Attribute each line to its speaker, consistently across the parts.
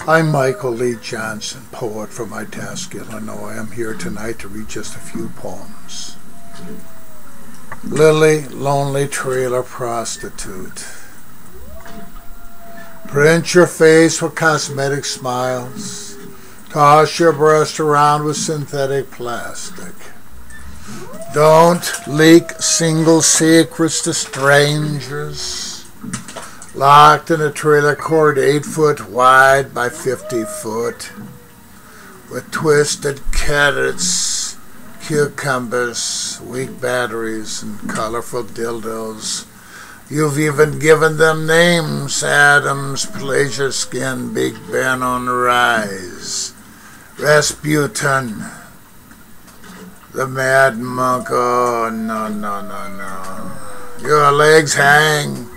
Speaker 1: I'm Michael Lee Johnson, poet from Itasca, Illinois. I'm here tonight to read just a few poems. Lily, lonely trailer prostitute. Print your face with cosmetic smiles. Toss your breast around with synthetic plastic. Don't leak single secrets to strangers. Locked in a trailer court 8 foot wide by 50 foot. With twisted carrots, cucumbers, weak batteries, and colorful dildos. You've even given them names: Adams, Pleasure Skin, Big Ben on the Rise, Rasputin, the Mad Monk. Oh, no. Your legs hang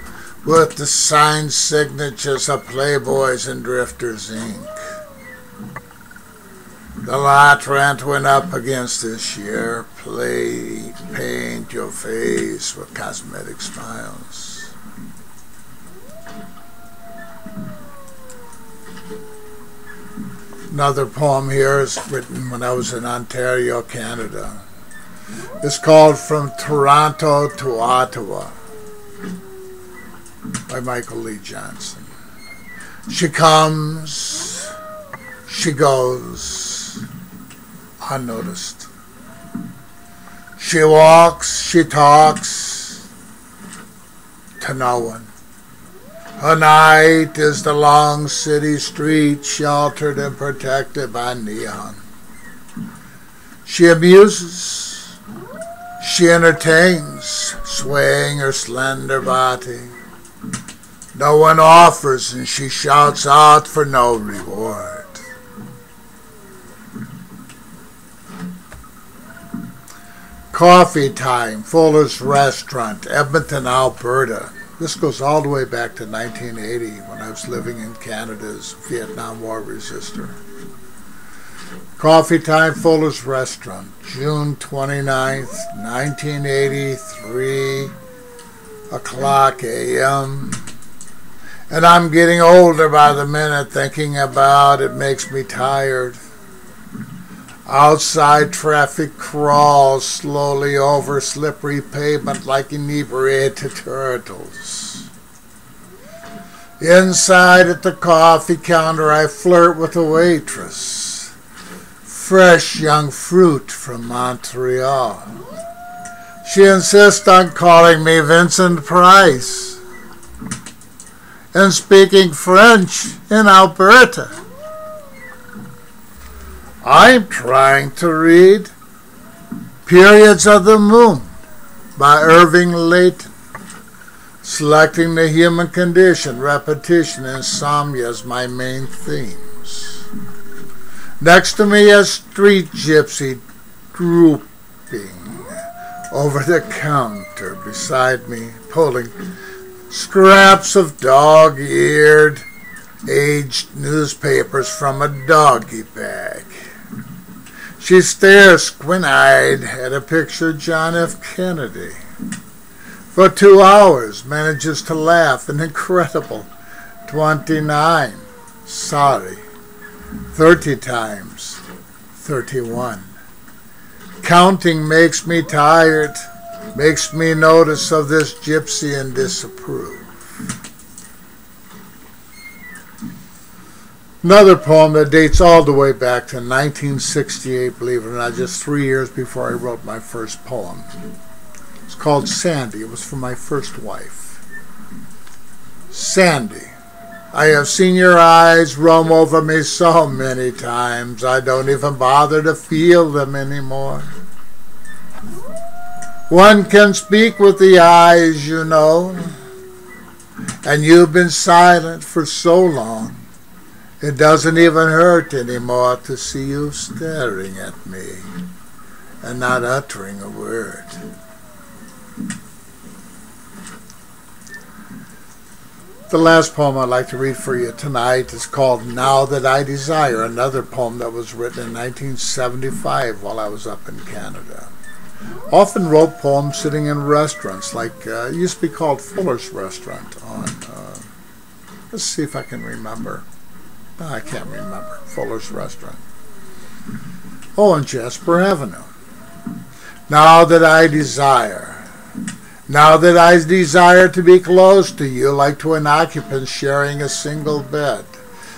Speaker 1: with the signed signatures of Playboys and Drifters, Inc. The lot rent went up against this year. Paint your face with cosmetic smiles. Another poem here is written when I was in Ontario, Canada. It's called From Toronto to Ottawa by Michael Lee Johnson. She comes, she goes, unnoticed. She walks, she talks to no one. Her night is the long city street, sheltered and protected by neon. She amuses, she entertains, swaying her slender body. No one offers, and she shouts out for no reward. Coffee Time, Fuller's Restaurant, Edmonton, Alberta. This goes all the way back to 1980 when I was living in Canada as a Vietnam War resistor. Coffee Time, Fuller's Restaurant, June 29th, 1983, o'clock a.m. And I'm getting older by the minute. Thinking about it makes me tired. Outside traffic crawls slowly over slippery pavement like inebriated turtles. Inside at the coffee counter I flirt with a waitress. Fresh young fruit from Montreal. She insists on calling me Vincent Price and speaking French in Alberta. I'm trying to read Periods of the Moon by Irving Layton, selecting the human condition, repetition, and insomnia as my main themes. Next to me, a street gypsy drooping over the counter beside me, pulling scraps of dog-eared, aged newspapers from a doggy bag. She stares squint-eyed at a picture of John F. Kennedy. For 2 hours, manages to laugh an incredible 29, 30 times 31. Counting makes me tired, makes me notice of this gypsy and disapprove. Another poem that dates all the way back to 1968, believe it or not, just 3 years before I wrote my first poem. It's called Sandy. It was for my first wife. Sandy, I have seen your eyes roam over me so many times, I don't even bother to feel them anymore. One can speak with the eyes, you know, and you've been silent for so long. It doesn't even hurt anymore to see you staring at me and not uttering a word. The last poem I'd like to read for you tonight is called Now That I Desire, another poem that was written in 1975 while I was up in Canada. Often wrote poems sitting in restaurants, like it used to be called Fuller's Restaurant on, let's see if I can remember. I can't remember. Fuller's Restaurant. Oh, on Jasper Avenue. Now that I desire to be close to you, like to an occupant sharing a single bed,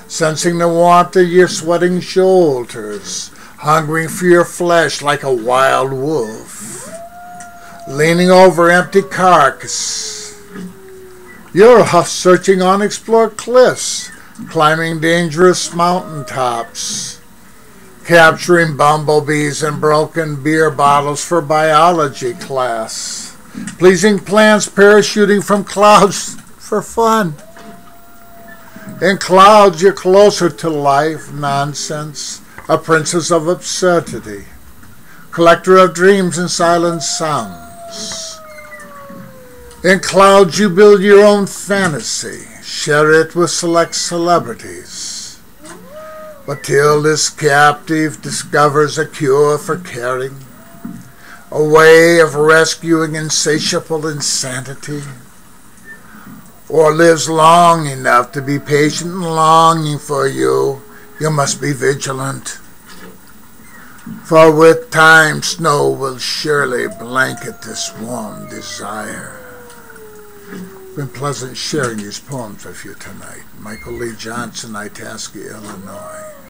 Speaker 1: sensing the warmth of your sweating shoulders, hungering for your flesh like a wild wolf, leaning over empty carcass. You're searching unexplored cliffs, climbing dangerous mountaintops, capturing bumblebees and broken beer bottles for biology class, pleasing plants parachuting from clouds for fun. In clouds, you're closer to life, nonsense, a princess of absurdity, collector of dreams and silent sounds. In clouds, you build your own fantasy, share it with select celebrities. But till this captive discovers a cure for caring, a way of rescuing insatiable insanity, or lives long enough to be patient and longing for you, you must be vigilant. For with time, snow will surely blanket this warm desire. It's been pleasant sharing these poems with you tonight. Michael Lee Johnson, Itasca, Illinois.